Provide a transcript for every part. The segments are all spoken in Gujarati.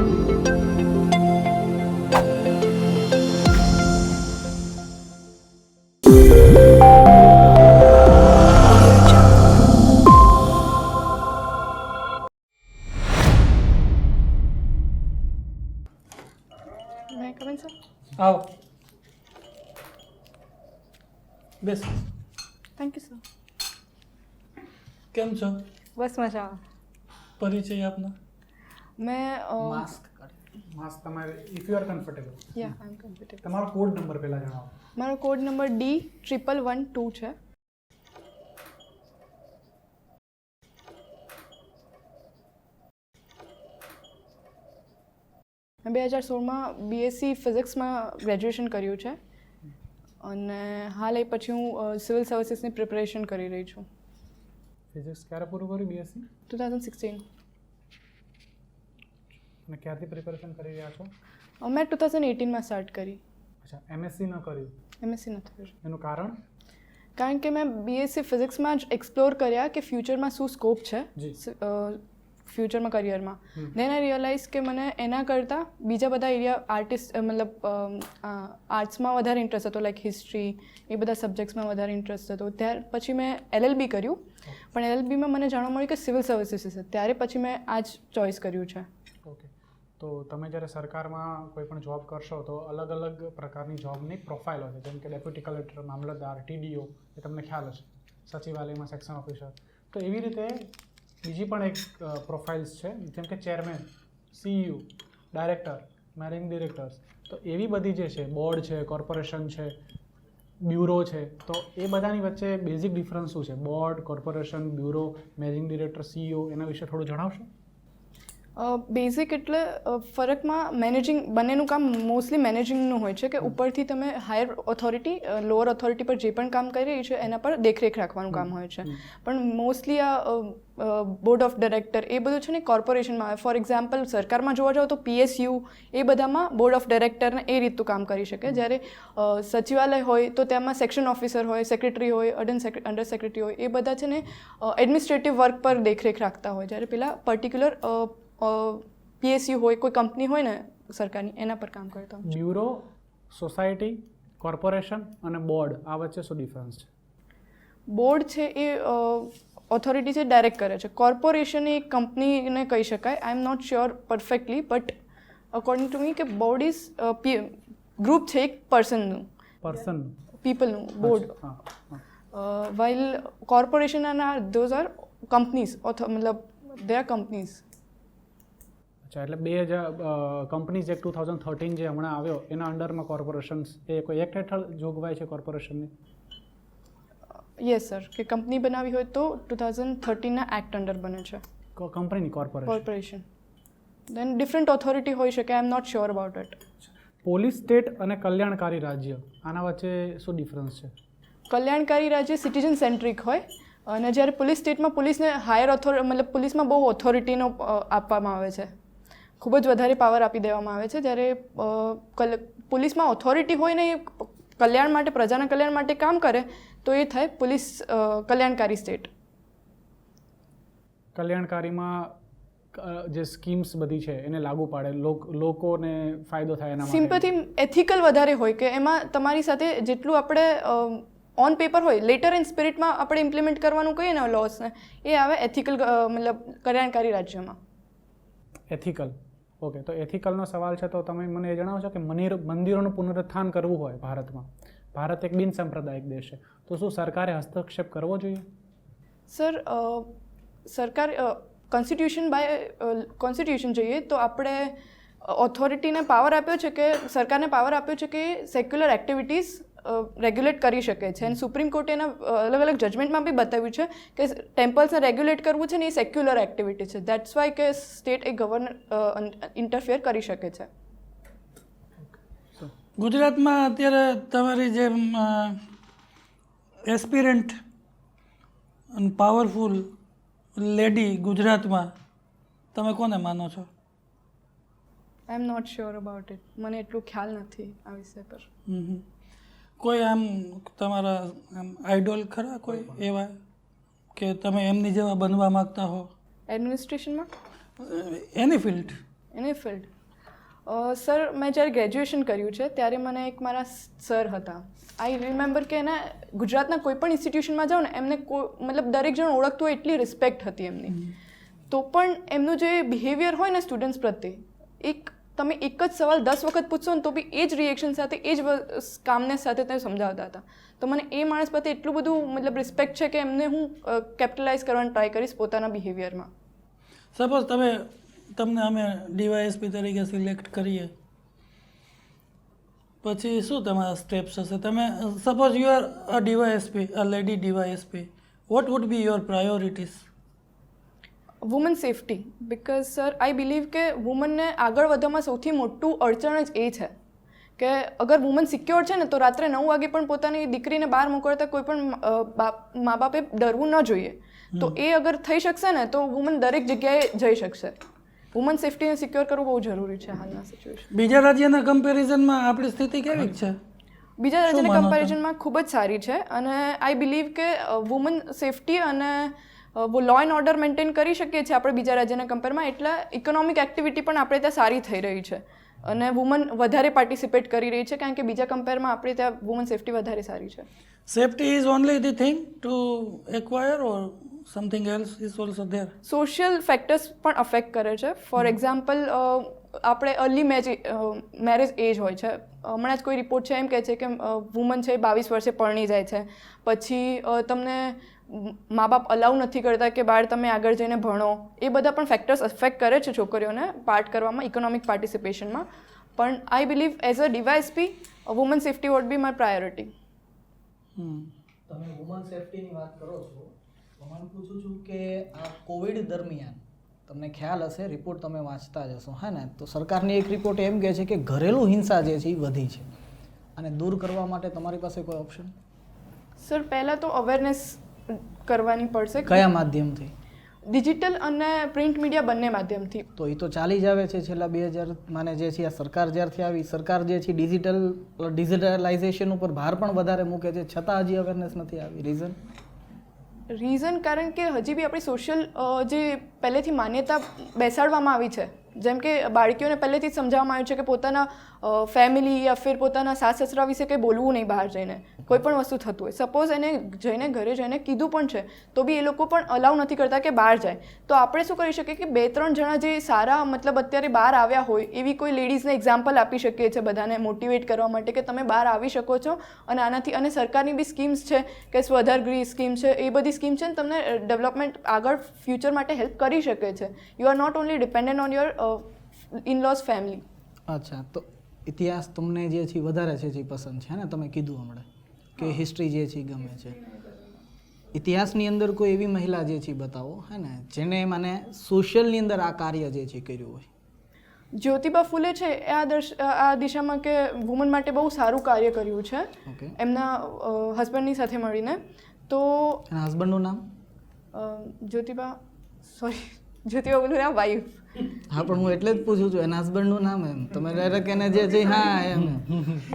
May I come in, sir? આવો બેસ. Thank you, sir. કેમ છો? બસ મજા. પરિચય આપના. મેં માસ્ક તમારે if you are comfortable. Yeah I am comfortable. તમારો કોડ નંબર પહેલા જણાવો. મારો કોડ નંબર D1112 છે. મેં 2016માં BSc ફિઝિક્સમાં ગ્રેજ્યુએશન કર્યું છે અને હાલ એ પછી હું સિવિલ સર્વિસીસની પ્રિપરેશન કરી રહી છું. ફિઝિક્સ ક્યારે પૂરું કર્યું BSc? 2016. અને ક્યારથી પ્રિપરેશન કરી રહ્યા છો? મેં 2018માં સ્ટાર્ટ કરી. અચ્છા, MSc ન કર્યું? MSc નથી કર્યું. એનું કારણ? કારણ કે મેં BSc ફિઝિક્સમાં જ એક્સપ્લોર કર્યા કે ફ્યુચરમાં શું સ્કોપ છે ફ્યુચરમાં કરિયરમાં. દેન આઈ રિયલાઇઝ કે મને એના કરતાં બીજા બધા એરિયા આર્ટ્સમાં વધારે ઇન્ટરેસ્ટ હતો, લાઈક હિસ્ટ્રી એ બધા સબ્જેક્ટ્સમાં વધારે ઇન્ટરેસ્ટ હતો. ત્યાર પછી મેં LLB કર્યું, પણ LLBમાં મને જાણવા મળ્યું કે સિવિલ સર્વિસીસ છે. ત્યારે પછી મેં આ જ ચોઇસ કર્યું છે. ઓકે, તો તમે જ્યારે સરકારમાં કોઈ પણ જોબ કરશો તો અલગ અલગ પ્રકારની જોબની પ્રોફાઇલ હોય છે, જેમ કે ડેપ્યુટી કલેક્ટર, મામલતદાર, TDO, એ તમને ખ્યાલ હશે, સચિવાલયમાં સેક્શન ઓફિસર. તો એવી રીતે બીજી પણ એક પ્રોફાઇલ્સ છે, જેમ કે chairman, CEO, director, managing directors. તો એવી બધી જે છે, બોર્ડ છે, કોર્પોરેશન છે, બ્યુરો છે, તો એ બધાની વચ્ચે બેઝિક ડિફરન્સ શું છે? Board, corporation, bureau, managing director, CEO, એના વિશે થોડું જણાવશો? બેઝિક એટલે ફરકમાં મેનેજિંગ, બંનેનું કામ મોસ્ટલી મેનેજિંગનું હોય છે કે ઉપરથી તમે હાયર ઓથોરિટી, લોઅર ઓથોરિટી પર જે પણ કામ કરી રહી છે એના પર દેખરેખ રાખવાનું કામ હોય છે. પણ મોસ્ટલી આ બોર્ડ ઓફ ડાયરેક્ટર એ બધું છે ને કોર્પોરેશનમાં આવે. ફોર એક્ઝામ્પલ સરકારમાં જોવા જાઓ તો PSU એ બધામાં બોર્ડ ઓફ ડાયરેક્ટરને એ રીતનું કામ કરી શકે. જ્યારે સચિવાલય હોય તો તેમાં સેક્શન ઓફિસર હોય, સેક્રેટરી હોય, અંડર સેક્રેટરી હોય, એ બધા છે ને એડમિનિસ્ટ્રેટિવ વર્ક પર દેખરેખ રાખતા હોય. જ્યારે પેલા પર્ટિક્યુલર PSU હોય, કોઈ કંપની હોય ને સરકારની, એના પર કામ કરતા હોય. બ્યુરો, સોસાયટી, કોર્પોરેશન અને બોર્ડ, આ વચ્ચે શું ડિફરન્સ છે? બોર્ડ છે એ ઓથોરિટી છે ડાયરેક્ટ કરે છે. કોર્પોરેશન એ કંપનીને કહી શકાય. I am not sure perfectly, but according to me કે બોર્ડ ઇઝ ગ્રુપ છે એક પર્સનનું, પીપલનું board. While corporation those are companies, મતલબ દે આર કંપનીઝ. અચ્છા, એટલે 2000 કંપનીઝ એક્ટ 2013 જે હમણાં આવ્યો એના અંડરમાં કોર્પોરેશન્સ એ કોઈ એક્ટ હેઠળ જોગવાઈ છે કોર્પોરેશનની? યસ સર, કે કંપની બનાવી હોય તો 2013ના એક્ટ અંડર બને છે કંપનીની કોર્પોરેશન. દેન ડિફરન્ટ ઓથોરિટી હોઈ શકે. I am not sure about it. Police state અને કલ્યાણકારી રાજ્ય, આના વચ્ચે શું ડિફરન્સ છે? કલ્યાણકારી રાજ્ય સિટીઝન સેન્ટ્રિક હોય અને જ્યારે પોલીસ સ્ટેટમાં પોલીસને હાયર મતલબ પોલીસમાં બહુ ઓથોરિટીનો આપવામાં આવે છે, ખૂબ જ વધારે પાવર આપી દેવામાં આવે છે. જ્યારે પોલીસમાં ઓથોરિટી હોય ને એ કલ્યાણ માટે, પ્રજાના કલ્યાણ માટે કામ કરે તો એ થાય પોલીસ કલ્યાણકારી સ્ટેટ. કલ્યાણકારીમાં જે સ્કીમ્સ બધી છે એને લાગુ પાડે, લોકોને ફાયદો થાય એના માટે. સિમ્પથી એથિકલ વધારે હોય કે એમાં તમારી સાથે જેટલું આપણે ઓન પેપર હોય, લેટર એન્ડ સ્પિરિટમાં આપણે ઇમ્પ્લિમેન્ટ કરવાનું કહીએ ને લોસને, એ આવે એથિકલ મતલબ કલ્યાણકારી રાજ્યમાં. Ethical, okay. તો એથિકલનો સવાલ છે તો તમે મને એ જણાવશો કે મંદિરોનું પુનરુત્થાન કરવું હોય ભારતમાં, ભારત એક બિન સાંપ્રદાયિક દેશ છે, તો શું સરકારે હસ્તક્ષેપ કરવો જોઈએ? સર, સરકાર કોન્સ્ટિટ્યુશન જોઈએ તો આપણે ઓથોરિટીને પાવર આપ્યો છે કે સરકારને પાવર આપ્યો છે કે સેક્યુલર એક્ટિવિટીઝ રેગ્યુલેટ કરી શકે છે. અને સુપ્રીમ કોર્ટે એના અલગ અલગ જજમેન્ટમાં બી બતાવ્યું છે કે ટેમ્પલ્સને રેગ્યુલેટ કરવું છે ને એ સેક્યુલર એક્ટિવિટી છે. દેટ્સ વાય કે સ્ટેટ એ ગવર્નર ઇન્ટરફિયર કરી શકે છે. ગુજરાતમાં અત્યારે તમારી જેમ એસ્પિરન્ટ અને પાવરફુલ લેડી ગુજરાતમાં તમે કોને માનો છો? I am not sure about it. મને એટલું ખ્યાલ નથી આ વિષય પર. કોઈ આમ તમારા આમ આઈડોલ ખરા કોઈ એવા કે તમે એમની જેવા બનવા માગતા હો? એડમિનિસ્ટ્રેશનમાં? એની ફિલ્ડ. એની ફિલ્ડ સર મેં જ્યારે ગ્રેજ્યુએશન કર્યું છે ત્યારે મને એક મારા સર હતા. આઈ રિમેમ્બર કે એના ગુજરાતના કોઈ પણ ઇન્સ્ટિટ્યુશનમાં જાઓ ને એમને મતલબ દરેક જણ ઓળખતું હોય એટલી રિસ્પેક્ટ હતી એમની. તો પણ એમનું જે બિહેવિયર હોય ને સ્ટુડન્ટ્સ પ્રત્યે તમે એક જ સવાલ 10 વખત પૂછશો ને તો બી એ જ રિએક્શન સાથે એ જ કામનેસ સાથે તમે સમજાવતા હતા. તો મને એ માણસ પ્રત્યે એટલું બધું મતલબ રિસ્પેક્ટ છે કે એમને હું કેપિટલાઇઝ કરવાનું ટ્રાય કરીશ પોતાના બિહેવિયરમાં. સપોઝ તમને અમે ડીવાયએસપી તરીકે સિલેક્ટ કરીએ પછી શું તમારા સ્ટેપ્સ હશે? તમે suppose you are a DYSP, a lady DYSP, what would be your priorities? Woman safety, because sir I believe કે વુમનને આગળ વધવામાં સૌથી મોટું અડચણ જ એ છે કે અગર વુમન સિક્યોર છે ને તો રાત્રે 9 વાગે પણ પોતાની દીકરીને બહાર મોકલતા કોઈ પણ મા બાપે ડરવું ન જોઈએ. તો એ અગર થઈ શકશે ને તો વુમન દરેક જગ્યાએ જઈ શકશે. વુમન સેફટીને સિક્યોર કરવું બહુ જરૂરી છે હાલના સિચ્યુએશન. બીજા રાજ્યના કમ્પેરિઝનમાં આપણી સ્થિતિ કેવી છે? બીજા રાજ્યના કમ્પેરિઝનમાં ખૂબ જ સારી છે અને આઈ બિલીવ કે વુમન સેફટી અને લો એન્ડ ઓર્ડર મેન્ટેન કરી શકીએ છીએ આપણે બીજા રાજ્યના કમ્પેરમાં. એટલે ઇકોનોમિક એક્ટિવિટી પણ આપણે ત્યાં સારી થઈ રહી છે અને વુમન વધારે પાર્ટિસિપેટ કરી રહી છે કારણ કે બીજા કમ્પેરમાં આપણે ત્યાં વુમન સેફટી વધારે સારી છે. Safety is only the thing to acquire or something else is also there? Social factors પણ અફેક્ટ કરે છે. ફોર એક્ઝામ્પલ આપણે અર્લી મેરેજ એજ હોય છે. હમણાં જ કોઈ રિપોર્ટ છે એમ કહે છે કે વુમન છે 22 વર્ષે પરણી જાય છે. પછી તમને મા બાપ અલાઉ નથી કરતા કે બહાર તમે આગળ જઈને ભણો. એ બધા પણ ફેક્ટર્સ અફેક્ટ કરે છે છોકરીઓને પાર્ટ કરવામાં, ઇકોનોમિક પાર્ટિસિપેશનમાં. પણ I believe as a DYSP woman safety would be my priority. તમે વુમન સેફટીની વાત કરો છો તો હું પૂછું છું કે આ કોવિડ દરમિયાન તમને ખ્યાલ હશે, રિપોર્ટ તમે વાંચતા જ હશો, હે ને? તો સરકારની એક રિપોર્ટ એમ કહે છે કે ઘરેલું હિંસા જે છે એ વધી છે અને દૂર કરવા માટે તમારી પાસે કોઈ ઓપ્શન? સર પહેલાં તો અવેરનેસ કરવાની પડશે. કયા માધ્યમથી? ડિજિટલ અને પ્રિન્ટ મીડિયા બંને માધ્યમથી. તો એ તો ચાલી જ આવે છે છેલ્લા 2000 માને જે છે આ સરકાર જ્યારથી આવી, સરકાર જે છે ડિજિટલાઇઝેશન ઉપર ભાર પણ વધારે મૂકે છે, છતાં હજી અવેરનેસ નથી આવી. રીઝન કારણ કે હજી બી આપણી સોશિયલ જે પહેલેથી માન્યતા બેસાડવામાં આવી છે, જેમ કે બાળકીઓને પહેલેથી જ સમજાવવામાં આવ્યું છે કે પોતાના ફેમિલી યા ફિર પોતાના સાસ સસરા વિશે કંઈ બોલવું નહીં બહાર જઈને, કોઈ પણ વસ્તુ થતું હોય. સપોઝ એને જઈને ઘરે જઈને કીધું પણ છે તો બી એ લોકો પણ અલાઉ નથી કરતા કે બહાર જાય. તો આપણે શું કરી શકીએ કે 2-3 જણા જે સારા મતલબ અત્યારે બહાર આવ્યા હોય એવી કોઈ લેડીઝને એક્ઝામ્પલ આપી શકીએ છીએ બધાને મોટિવેટ કરવા માટે કે તમે બહાર આવી શકો છો અને આનાથી. અને સરકારની બી સ્કીમ્સ છે કે સ્વધાર ગૃહ સ્કીમ છે, એ બધી સ્કીમ છે ને તમને ડેવલપમેન્ટ આગળ ફ્યુચર માટે હેલ્પ કરી શકે છે. You are not only dependent on your in-laws family. અચ્છા, તો ઇતિહાસ તમને જે છે વધારે છે જે પસંદ છે ને? તમે કીધું હમણાં કે હિસ્ટ્રી જે છે ગમે છે. ઇતિહાસની અંદર કોઈ એવી મહિલા જે છે બતાવો, હે ને, જેને મને સોશિયલની અંદર આ કાર્ય જે છે કર્યું હોય. જ્યોતિબા ફૂલે છે આ દિશામાં કે વુમન માટે બહુ સારું કાર્ય કર્યું છે એમના હસબન્ડની સાથે મળીને. તો એના હસબન્ડનું નામ? જ્યોતિબા બોલું ના વાઈફ. હા, પણ હું એટલે જ પૂછું છું એના હસબન્ડનું નામ. એમ તમે ડાયરેક્ટ એને જે છે હા એમ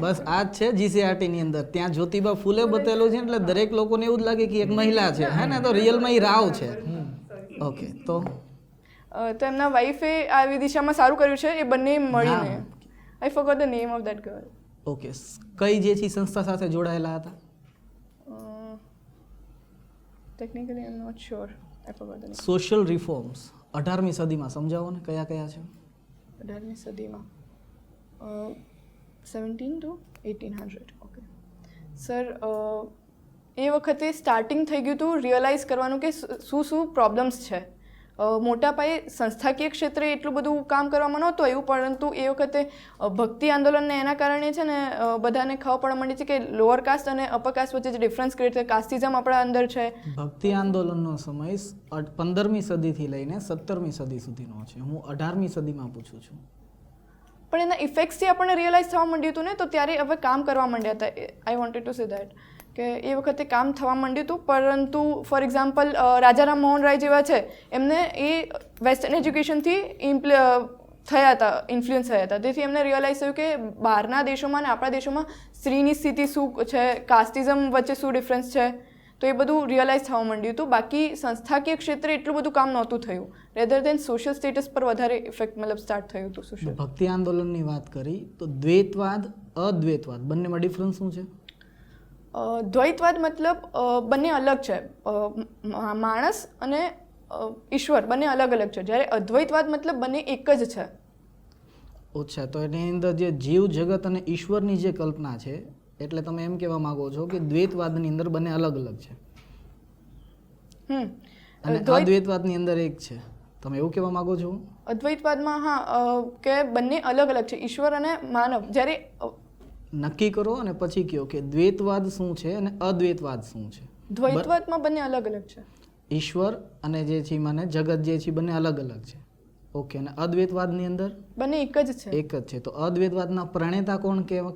બસ આ જ છે GCRT ની અંદર ત્યાં જ્યોતિબા ફૂલે બતાવેલું છે એટલે દરેક લોકોને એવું જ લાગે કે એક મહિલા છે, હે ને? તો રિયલમાં એ રાવ છે. ઓકે, તો એમના વાઈફે આવી દિશામાં સારું કર્યું છે એ બંને મળીને. I forgot the name of that girl. Okay, કઈ જે છે સંસ્થા સાથે જોડાયેલા હતા? Technically I am not sure. I forgot the name. Social reforms 18મી સદીમાં સમજાવો ને કયા કયા છે? 18મી સદીમાં 17 to 1800. ઓકે સર, એ વખતે સ્ટાર્ટિંગ થઈ ગયું હતું રિયલાઇઝ કરવાનું કે શું પ્રોબ્લેમ્સ છે. મોટા પાયે સંસ્થાકીય ક્ષેત્રે એટલું બધું કામ કરવામાં નહોતું આવ્યું, પરંતુ એ વખતે ભક્તિ આંદોલનને એના કારણે છે ને બધાને ખબર પડવા માંડી છે કે લોઅર કાસ્ટ અને અપર કાસ્ટ વચ્ચે જે ડિફરન્સ ક્રિએટ થાય, કાસ્ટિઝમ આપણા અંદર છે. ભક્તિ આંદોલનનો સમય 15મી સદીથી લઈને 17મી સદી સુધીનો છે. હું 18મી સદીમાં પૂછું છું. પણ એના ઇફેક્ટ્સથી આપણને રિયલાઇઝ થવા માંડ્યું હતું ને, તો ત્યારે હવે કામ કરવા માંડ્યા હતા. I wanted to say that કે એ વખતે કામ થવા માંડ્યું હતું. પરંતુ ફોર એક્ઝામ્પલ રાજા રામ મોહન રાય જેવા છે, એમને એ વેસ્ટર્ન એજ્યુકેશનથી થયા હતા, ઇન્ફ્લુઅન્સ થયા હતા. તેથી એમને રિયલાઇઝ થયું કે બહારના દેશોમાં અને આપણા દેશોમાં સ્ત્રીની સ્થિતિ શું છે, કાસ્ટિઝમ વચ્ચે શું ડિફરન્સ છે. તો તો એ બધું રિયલાઇઝ થવા માંડ્યું હતું. બાકી સંસ્થાકીય ક્ષેત્રે એટલું બધું કામ નહોતું થયું, રેધર દેન સોશિયલ સ્ટેટસ પર વધારે ઇફેક્ટ મતલબ સ્ટાર્ટ થયું હતું સોશિયલ. ભક્તિ આંદોલનની વાત કરી તો દ્વૈતવાદ અદ્વૈતવાદ બંનેમાં ડિફરન્સ શું છે? દ્વૈતવાદ મતલબ બંને અલગ છે, માણસ અને ઈશ્વર બંને અલગ અલગ છે, જ્યારે અદ્વૈતવાદ મતલબ બંને એક જ છે. અચ્છા, તો એની અંદર જે જીવ જગત અને ઈશ્વરની જે કલ્પના છે, એટલે તમે એમ કહેવા માંગો છો કે દ્વૈતવાદની અંદર બંને અલગ અલગ છે અને અદ્વૈતવાદની અંદર એક છે, તમે એવું કહેવા માંગો છો? અદ્વૈતવાદમાં હા કે બંને અલગ અલગ છે, ઈશ્વર અને માનવ. જ્યારે નક્કી કરો અને પછી કહો કે દ્વૈતવાદ શું છે અને અદ્વૈતવાદ શું છે. દ્વૈતવાદમાં બંને અલગ અલગ છે. ઈશ્વર અને જે છે મને જગત જે છે બંને અલગ અલગ છે. ઓકે, અને અદ્વૈતવાદની અંદર બંને એક જ છે. એક જ છે. તો અદ્વૈતવાદના પ્રણેતા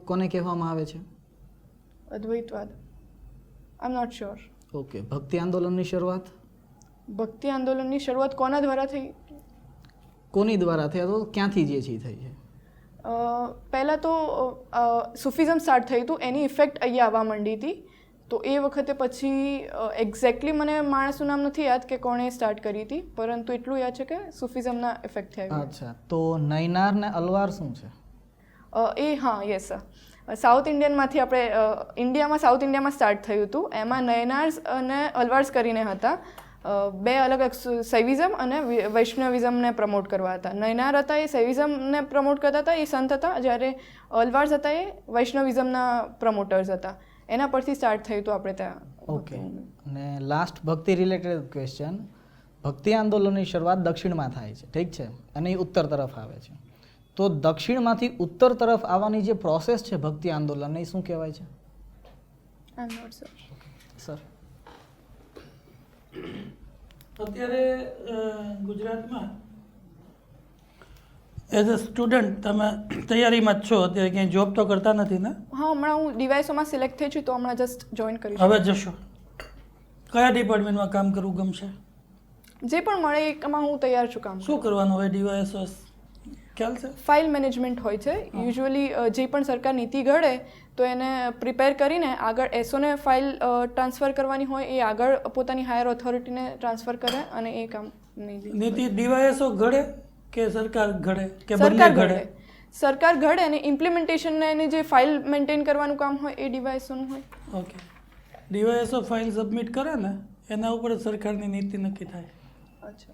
કોને કહેવામાં આવે છે? અદ્વૈતવાદ આઈ એમ નોટ શ્યોર. ઓકે, ભક્તિ આંદોલનની શરૂઆત ભક્તિ આંદોલનની શરૂઆત કોના દ્વારા થઈ? કોની દ્વારા થઈ તો ક્યાંથી જે છે થઈ છે? પહેલાં તો સુફિઝમ સ્ટાર્ટ થયું હતું, એની ઇફેક્ટ અહીંયા આવવા માંડી હતી. તો એ વખતે પછી એક્ઝેક્ટલી મને માણસનું નામ નથી યાદ કે કોણે સ્ટાર્ટ કરી હતી, પરંતુ એટલું યાદ છે કે સુફિઝમના ઇફેક્ટ થયા. અચ્છા, તો નૈનાર ને અલવાર શું છે? એ હા યસ, સાઉથ ઇન્ડિયનમાંથી આપણે ઇન્ડિયામાં સાઉથ ઇન્ડિયામાં સ્ટાર્ટ થયું હતું. એમાં નયનાર્સ અને અલવાર્સ કરીને હતા, બે અલગ શૈવિઝમ અને વૈષ્ણવિઝમને પ્રમોટ કરવા હતા. નયનાર હતા એ શૈવિઝમને પ્રમોટ કરતા હતા, એ સંત હતા, જ્યારે અલવાર્સ હતા એ વૈષ્ણવિઝમના પ્રમોટર્સ હતા. એના પરથી સ્ટાર્ટ થયું હતું આપણે ત્યાં. ઓકે, અને લાસ્ટ ભક્તિ રિલેટેડ ક્વેશ્ચન. ભક્તિ આંદોલનની શરૂઆત દક્ષિણમાં થાય છે, ઠીક છે, અને એ ઉત્તર તરફ આવે છે. તો દક્ષિણમાંથી ઉત્તર તરફ આવવાની જે પ્રોસેસ છે ભક્તિ આંદોલનની, શું કહેવાય છે? આઈ એમ નોટ શ્યોર. સર, અત્યારે ગુજરાતમાં એઝ અ સ્ટુડન્ટ તમે તૈયારીમાં જ છો, અત્યારે ક્યાંય જોબ તો કરતા નથી ને? હા, હમણાં હું ડીવાયસોમાં સિલેક્ટ થઈ છું, તો હમણાં જસ્ટ જોઈન કરીશ. હવે જશો, કયા ડિપાર્ટમેન્ટમાં કામ કરવું ગમશે? જે પણ મળે એમાં હું તૈયાર છું કામ. શું કરવાનું હોય ડીવાયએસએસ ખ્યાલ છે? ફાઇલ મેનેજમેન્ટ હોય છે. યુઝ્યુઅલી જે પણ સરકાર નીતિ ઘડે તો એને પ્રિપેર કરીને આગળ એસઓને ફાઇલ ટ્રાન્સફર કરવાની હોય, એ આગળ પોતાની હાયર ઓથોરિટીને ટ્રાન્સફર કરે અને એ કામ નીતિ ડીવાયએસઓ ઘડે કે સરકાર ઘડે કે બંને સરકાર ઘડે? ઘડે. સરકાર ઘડે અને ઇમ્પ્લિમેન્ટેશનને એની જે ફાઇલ મેન્ટેન કરવાનું કામ હોય એ ડીવાયએસઓનું હોય. ઓકે, ડીવાયએસઓ ફાઇલ સબમિટ કરે ને એના ઉપર સરકારની નીતિ નક્કી થાય. અચ્છા.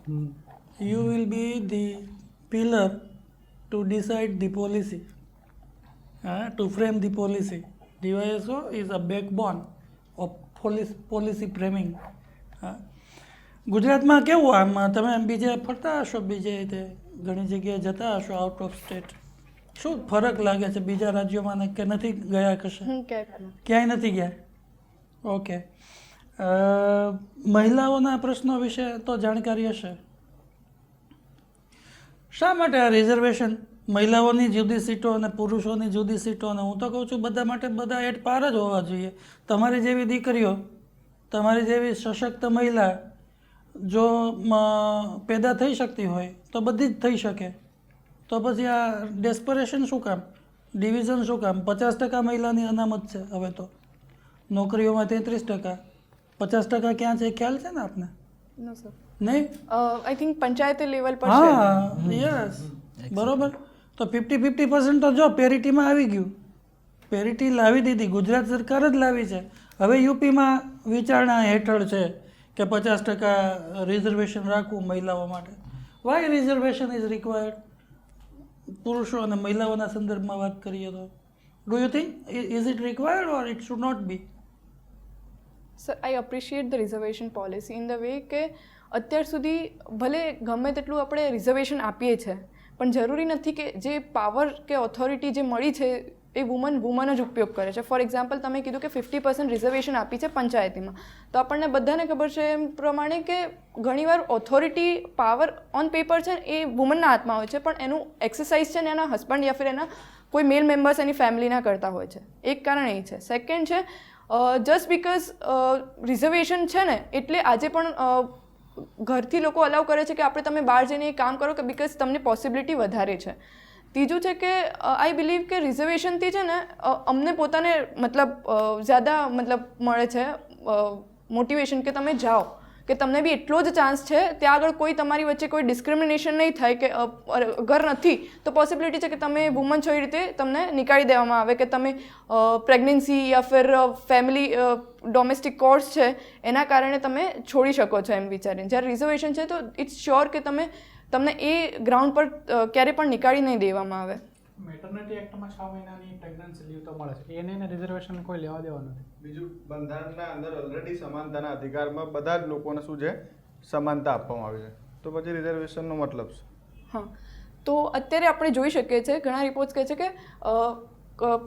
You will be the pillar to decide the policy, to frame the policy. DYSO is a backbone of policy framing. ગુજરાતમાં કેવું આમ તમે બીજે ફરતા હશો, બીજે રીતે ઘણી જગ્યાએ જતા હશો આઉટ ઓફ સ્ટેટ, શું ફરક લાગે છે બીજા રાજ્યોમાં કે નથી ગયા કશે? હું ક્યાંય નથી ગયા? ઓકે, મહિલાઓના પ્રશ્નો વિશે તો જાણકારી હશે. શા માટે આ રિઝર્વેશન? મહિલાઓની જુદી સીટો અને પુરુષોની જુદી સીટો, અને હું તો કહું છું બધા માટે બધા એટ પાર જ હોવા જોઈએ. તમારી જેવી દીકરીઓ, તમારી જેવી સશક્ત મહિલા જો પેદા થઈ શકતી હોય તો બધી જ થઈ શકે. તો પછી આ ડેસ્પરેશન શું કામ? ડિવિઝન શું કામ? 50% મહિલાની અનામત છે હવે તો, નોકરીઓમાં 33%. 50% ક્યાં છે ખ્યાલ છે ને આપને? નો સર. નહીં, આઈ થિંક પંચાયતી લેવલ પર છે. હા યસ, બરોબર. તો 50-50% તો જો પેરિટીમાં આવી ગયું, પેરિટી લાવી દીધી, ગુજરાત સરકાર જ લાવી છે. હવે યુપીમાં વિચારણા હેઠળ છે કે 50% રિઝર્વેશન રાખવું મહિલાઓ માટે. Why reservation is required? પુરુષો અને મહિલાઓના સંદર્ભમાં વાત કરીએ તો do you think is it required or it should not be? Sir, I appreciate the reservation policy in the way કે અત્યાર સુધી ભલે ગમે તેટલું આપણે રિઝર્વેશન આપીએ છીએ, પણ જરૂરી નથી કે જે પાવર કે ઓથોરિટી જે મળી છે એ વુમન જ ઉપયોગ કરે છે. ફોર એક્ઝામ્પલ, તમે કીધું કે 50% રિઝર્વેશન આપી છે પંચાયતીમાં, તો આપણને બધાને ખબર છે એમ પ્રમાણે કે ઘણીવાર ઓથોરિટી પાવર ઓન પેપર છે એ વુમનના હાથમાં હોય છે, પણ એનું એક્સરસાઇઝ છે ને એના હસબન્ડ યા ફિર એના કોઈ મેલ મેમ્બર્સ એની ફેમિલીના કરતા હોય છે. એક કારણ એ છે. સેકન્ડ છે, જસ્ટ બિકોઝ રિઝર્વેશન છે ને એટલે આજે પણ ઘરથી લોકો અલાઉ કરે છે કે આપણે તમે બહાર જઈને એ કામ કરો કે બિકોઝ તમને પોસિબિલિટી વધારે છે. ત્રીજું છે કે આઈ બિલીવ કે રિઝર્વેશનથી છે ને અમને પોતાને મતલબ જ્યાદા મતલબ મળે છે મોટિવેશન કે તમે જાઓ, કે તમને બી એટલો જ ચાન્સ છે, ત્યાં આગળ કોઈ તમારી વચ્ચે કોઈ ડિસ્ક્રિમિનેશન નહીં થાય કે અગર નથી તો પોસિબિલિટી છે કે તમે વુમન છો એ રીતે તમને નીકાળી દેવામાં આવે, કે તમે પ્રેગ્નન્સી યા ફિર ફેમિલી ડોમેસ્ટિક કોર્સ છે એના કારણે તમે છોડી શકો છો એમ વિચારીને. જ્યારે રિઝર્વેશન છે તો ઇટ્સ શ્યોર કે તમને એ ગ્રાઉન્ડ પર ક્યારે પણ નીકાળી નહીં દેવામાં આવે. મેટર્નિટી એક્ટમાં 6 મહિનાની પ્રેગ્નન્સી લીવ તો મળે છે, એને રિઝર્વેશન કોઈ લેવા દેવા નથી. બીજું બંધારણના અંદર ઓલરેડી સમાનતાના અધિકારમાં બધા જ લોકોને શું છે સમાનતા આપવામાં આવી છે, તો પછી રિઝર્વેશનનો મતલબ છે. હા, તો અત્યારે આપણે જોઈ શકીએ છીએ ઘણા રિપોર્ટ્સ કહે છે કે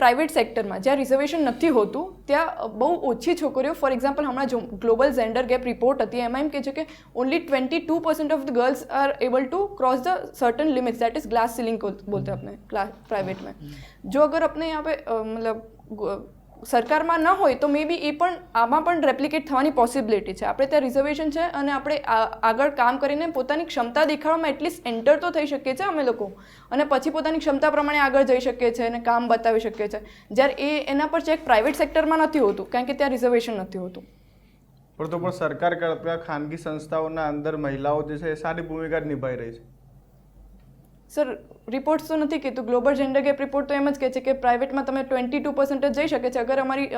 પ્રાઇવેટ સેક્ટરમાં જ્યાં રિઝર્વેશન નથી હોતું ત્યાં બહુ ઓછી છોકરીઓ, ફોર એક્ઝામ્પલ હમણાં જો ગ્લોબલ જેન્ડર ગેપ રિપોર્ટ હતી એમાં એમ કહે છે કે only 22% of the girls are able to cross the certain limits, that is glass ceiling बोलते हैं अपने प्राइवेट में. जो अगर अपने यहाँ पे मतलब સરકારમાં ન હોય તો મે બી એ પણ આમાં પણ રેપ્લિકેટ થવાની પોસિબિલિટી છે. આપણે ત્યાં રિઝર્વેશન છે અને આપણે આગળ કામ કરીને પોતાની ક્ષમતા દેખાડવામાં એટલીસ્ટ એન્ટર તો થઈ શકીએ છીએ અમે લોકો, અને પછી પોતાની ક્ષમતા પ્રમાણે આગળ જઈ શકીએ છીએ અને કામ બતાવી શકીએ છીએ, જ્યારે એના પર ચેક પ્રાઇવેટ સેક્ટરમાં નથી હોતું કારણ કે ત્યાં રિઝર્વેશન નથી હોતું. પણ તો પણ સરકાર કરતાં ખાનગી સંસ્થાઓના અંદર મહિલાઓ જે છે એ સારી ભૂમિકા જ નિભાવી રહી છે. સર રિપોર્ટ્સ તો નથી કીધું, ગ્લોબલ જેન્ડર ગેપ રિપોર્ટ તો એમ જ કહે છે કે પ્રાઇવેટમાં તમે 22% જ જઈ શકે છે. અગર અમારી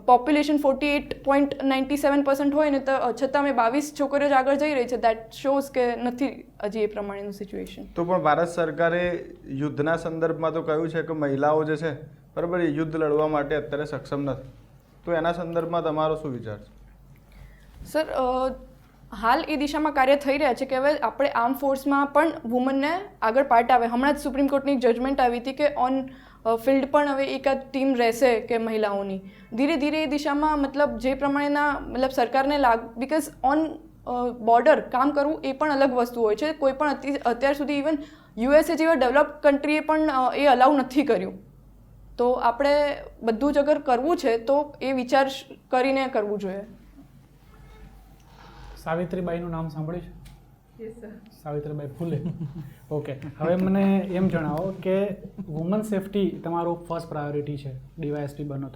પોપ્યુલેશન 48.97% હોય ને તો છતાં અમે 22 છોકરીઓ જ આગળ જઈ રહી છે, દેટ શોઝ કે નથી હજી એ પ્રમાણેનું સિચ્યુએશન. તો પણ ભારત સરકારે યુદ્ધના સંદર્ભમાં તો કહ્યું છે કે મહિલાઓ જે છે બરાબર એ યુદ્ધ લડવા માટે અત્યારે સક્ષમ નથી, તો એના સંદર્ભમાં તમારો શું વિચાર છે? સર હાલ એ દિશામાં કાર્ય થઈ રહ્યા છે કે હવે આપણે આર્મ ફોર્સમાં પણ વુમનને આગળ પાર્ટ આવે. હમણાં જ સુપ્રીમ કોર્ટની એક જજમેન્ટ આવી હતી કે ઓન ફિલ્ડ પણ હવે એકાદ ટીમ રહેશે કે મહિલાઓની. ધીરે ધીરે એ દિશામાં મતલબ જે પ્રમાણેના મતલબ સરકારને બિકોઝ ઓન બોર્ડર કામ કરવું એ પણ અલગ વસ્તુ હોય છે. કોઈ પણ અત્યાર સુધી ઇવન યુએસએ જેવા ડેવલપ કન્ટ્રીએ પણ એ અલાઉ નથી કર્યું. તો આપણે બધું જ અગર કરવું છે તો એ વિચાર કરીને કરવું જોઈએ. સાવિત્રીબાઈનું નામ સાંભળ્યું છે? સાવિત્રીબાઈ ફૂલે. ઓકે, હવે મને એમ જણાવો કે વુમન સેફટી તમારું ફર્સ્ટ પ્રાયોરિટી છે, ડીવાયએસપી બનો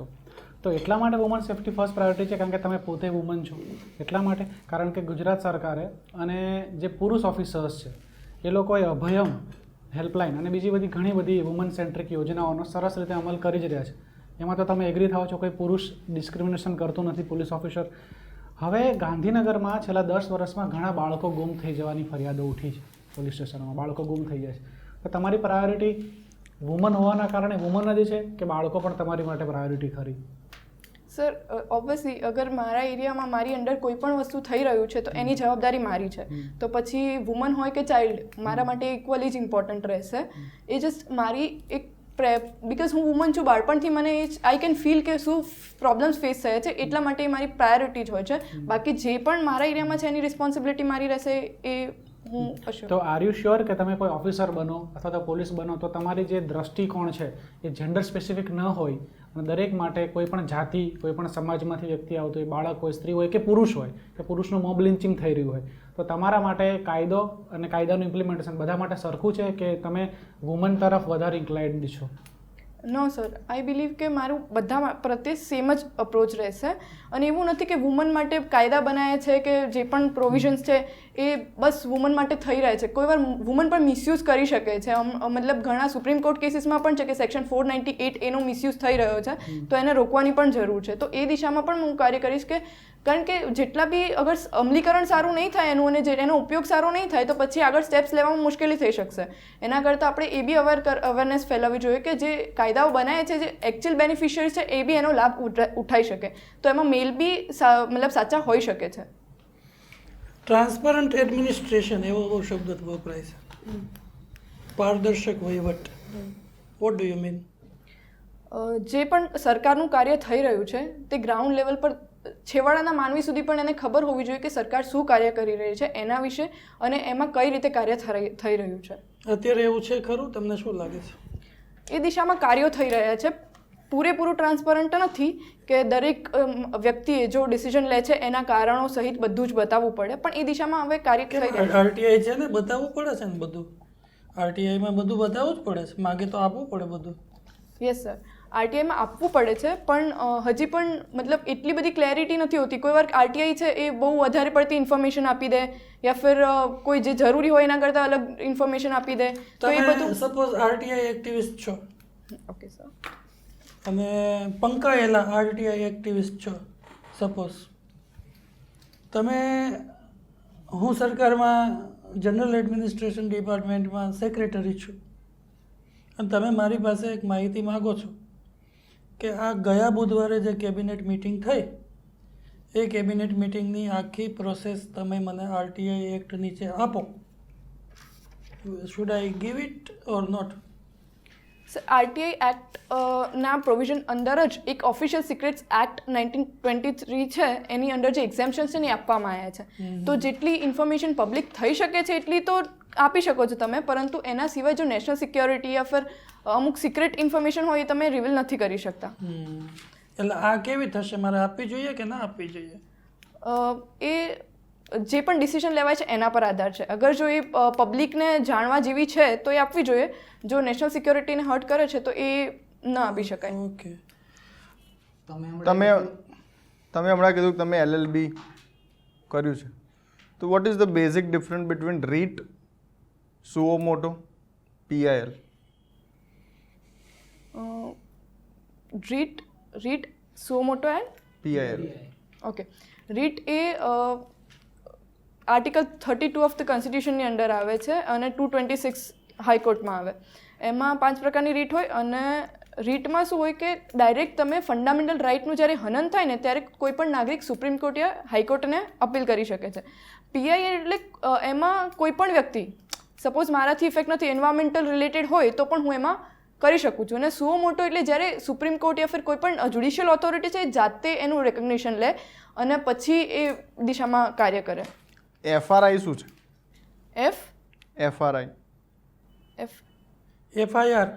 તો એટલા માટે વુમન સેફટી ફર્સ્ટ પ્રાયોરિટી છે કારણ કે તમે પોતે વુમન છો એટલા માટે? કારણ કે ગુજરાત સરકારે અને જે પુરુષ ઓફિસર્સ છે એ લોકોએ અભયમ હેલ્પલાઇન અને બીજી બધી ઘણી બધી વુમન સેન્ટ્રિક યોજનાઓનો સરસ રીતે અમલ કરી જ રહ્યા છે. એમાં તો તમે એગ્રી થાઓ છો કોઈ પુરુષ ડિસ્ક્રિમિનેશન કરતું નથી પોલીસ ઓફિસર. હવે ગાંધીનગરમાં છેલ્લા 10 વર્ષમાં ઘણા બાળકો ગુમ થઈ જવાની ફરિયાદો ઉઠી છે, પોલીસ સ્ટેશનમાં બાળકો ગુમ થઈ જાય છે. તો તમારી પ્રાયોરિટી વુમન હોવાના કારણે વુમન જ છે કે બાળકો પણ તમારી માટે પ્રાયોરિટી ખરી? સર ઓબ્વિયસલી અગર મારા એરિયામાં મારી અંડર કોઈ પણ વસ્તુ થઈ રહ્યું છે તો એની જવાબદારી મારી છે, તો પછી વુમન હોય કે ચાઇલ્ડ મારા માટે ઇક્વલી જ ઇમ્પોર્ટન્ટ રહેશે. એ જસ્ટ મારી એક બિકોઝ હું વુમન છું, બાળપણથી મને આઈ કેન ફીલ કે શું પ્રોબ્લેમ્સ ફેસ થયા છે, એટલા માટે મારી પ્રાયોરિટી જ હોય છે. બાકી જે પણ મારા એરિયામાં છે એની રિસ્પોન્સિબિલિટી મારી રહેશે એ હું અશ્યોર. તો આર યુ શ્યોર કે તમે કોઈ ઓફિસર બનો અથવા તો પોલીસ બનો તો તમારી જે દ્રષ્ટિકોણ છે એ જેન્ડર સ્પેસિફિક ન હોય અને દરેક માટે કોઈ પણ જાતિ કોઈ પણ સમાજમાંથી વ્યક્તિ આવતો હોય, બાળક હોય, સ્ત્રી હોય કે પુરુષ હોય, કે પુરુષનું મોબ લિન્ચિંગ થઈ રહ્યું હોય, તો તમારા માટે કાયદો અને કાયદાનું ઇમ્પ્લિમેન્ટેશન બધા માટે સરખું છે કે તમે વુમન તરફ વધારે ઇન્ક્લાઇન્ડ છો? નો સર, આઈ બિલીવ કે મારું બધા પ્રત્યે સેમ જ અપ્રોચ રહેશે. અને એવું નથી કે વુમન માટે કાયદા બનાવ્યા છે કે જે પણ પ્રોવિઝન્સ છે એ બસ વુમન માટે થઈ રહ્યા છે. કોઈ વાર વુમન પણ મિસયુઝ કરી શકે છે. મતલબ ઘણા સુપ્રીમ કોર્ટ કેસીસમાં પણ છે કે સેક્શન 498 એનો મિસયુઝ થઈ રહ્યો છે, તો એને રોકવાની પણ જરૂર છે. તો એ દિશામાં પણ હું કાર્ય કરીશ કે કારણ કે જેટલા બી અગર અમલીકરણ સારું નહીં થાય એનું અને એનો ઉપયોગ સારો નહીં થાય તો પછી આગળ સ્ટેપ્સ લેવામાં મુશ્કેલી થઈ શકશે. એના કરતાં આપણે એ બી અવેરનેસ ફેલાવવી જોઈએ કે જે કાયદાઓ બનાવે છે જે એકચ્યુઅલ બેનિફિશિયરી છે એ બી એનો લાભ ઉઠાઈ શકે. તો એમાં મેલ બી મતલબ સાચા હોઈ શકે છે. ટ્રાન્સપરન્ટ એડમિનિસ્ટ્રેશન એવો બહુ શબ્દ વપરાય છે, પારદર્શક વહીવટ. What do you mean? જે પણ સરકારનું કાર્ય થઈ રહ્યું છે તે ગ્રાઉન્ડ લેવલ પર છેવાડાના માનવી સુધી પણ એને ખબર હોવી જોઈએ કે સરકાર શું કાર્ય કરી રહી છે એના વિશે અને એમાં કઈ રીતે કાર્ય થઈ રહ્યું છે. અત્યારે એવું છે ખરું? તમને શું લાગે છે? એ દિશામાં કાર્યો થઈ રહ્યા છે. પૂરેપૂરું ટ્રાન્સપરન્ટ નથી કે દરેક વ્યક્તિએ જો ડિસિઝન લે છે એના કારણો સહિત બધું જ બતાવવું પડે, પણ એ દિશામાં હવે કાર્ય થઈ રહ્યા છે. આરટીઆઈ છે ને, બતાવવું પડે છે ને બધું. આરટીઆઈમાં બધું બતાવવું જ પડે છે, માગે તો આપવું પડે બધું. Yes sir. આરટીઆઈમાં આપવું પડે છે, પણ હજી પણ મતલબ એટલી બધી ક્લેરિટી નથી હોતી. કોઈ વાર આરટીઆઈ છે એ બહુ વધારે પડતી ઇન્ફોર્મેશન આપી દે, યા ફિર કોઈ જે જરૂરી હોય એના કરતાં અલગ ઇન્ફોર્મેશન આપી દે, તો એ તમે બધું. સપોઝ આરટીઆઈ એક્ટિવિસ્ટ છો ઓકે સર. અને પંકાયેલા આરટીઆઈ એક્ટિવિસ્ટ છો સપોઝ, તમે હું સરકારમાં જનરલ એડમિનિસ્ટ્રેશન ડિપાર્ટમેન્ટમાં સેક્રેટરી છું અને તમે મારી પાસે એક માહિતી માગો છો કે આ ગયા બુધવારે જે કેબિનેટ મિટિંગ થઈ એ કેબિનેટ મિટિંગની આખી પ્રોસેસ તમે મને આરટીઆઈ એક્ટ નીચે આપો. Should I give it or not? RTI act ના પ્રોવિઝન અંદર જ એક ઓફિશિયલ સિક્રેટ્સ એક્ટ 1923 છે, એની અંદર જે એક્ઝેમ્પશન્સ છે ને એ આપવામાં આવ્યા છે. તો જેટલી ઇન્ફોર્મેશન પબ્લિક થઈ શકે છે એટલી તો આપી શકો છો તમે, પરંતુ એના સિવાય જો નેશનલ સિક્યોરિટી યા ફિર અમુક સિક્રેટ ઇન્ફોર્મેશન હોય એ તમે રિવીલ નથી કરી શકતા. એટલે આ કેવી થશે? મારે આપવી જોઈએ કે ના આપવી જોઈએ? એ જે પણ ડિસિઝન લેવાય છે એના પર આધાર છે. અગર જો એ પબ્લિકને જાણવા જેવી છે તો એ આપવી જોઈએ. જો નેશનલ સિક્યોરિટીને હર્ટ કરે છે તો એ ન આપી શકાય. ઓકે. તમે હમણાં કીધું કે તમે LLB કર્યું છે, તો what is the basic difference between writ, suo motu, PIL? Writ suo motu and PIL. Okay. Writ એ આર્ટિકલ 32 ઓફ ધ કોન્સ્ટિટ્યુશનની અંડર આવે છે અને 226 હાઈકોર્ટમાં આવે. એમાં 5 પ્રકારની રીટ હોય અને રીટમાં શું હોય કે ડાયરેક્ટ તમે ફંડામેન્ટલ રાઇટનું જ્યારે હનન થાય ને ત્યારે કોઈ પણ નાગરિક સુપ્રીમ કોર્ટ યા હાઈકોર્ટને અપીલ કરી શકે છે. PIL એટલે એમાં કોઈ પણ વ્યક્તિ, સપોઝ મારાથી ઇફેક્ટ નથી, એન્વાયરમેન્ટલ રિલેટેડ હોય તો પણ હું એમાં કરી શકું છું. અને સુઓ મોટો એટલે જ્યારે સુપ્રીમ કોર્ટ યા ફિર કોઈ પણ જ્યુડિશિયલ ઓથોરિટી છે જાતે એનું રેકગ્નિશન લે અને પછી એ દિશામાં કાર્ય કરે. FRI શું છે? FRI FIR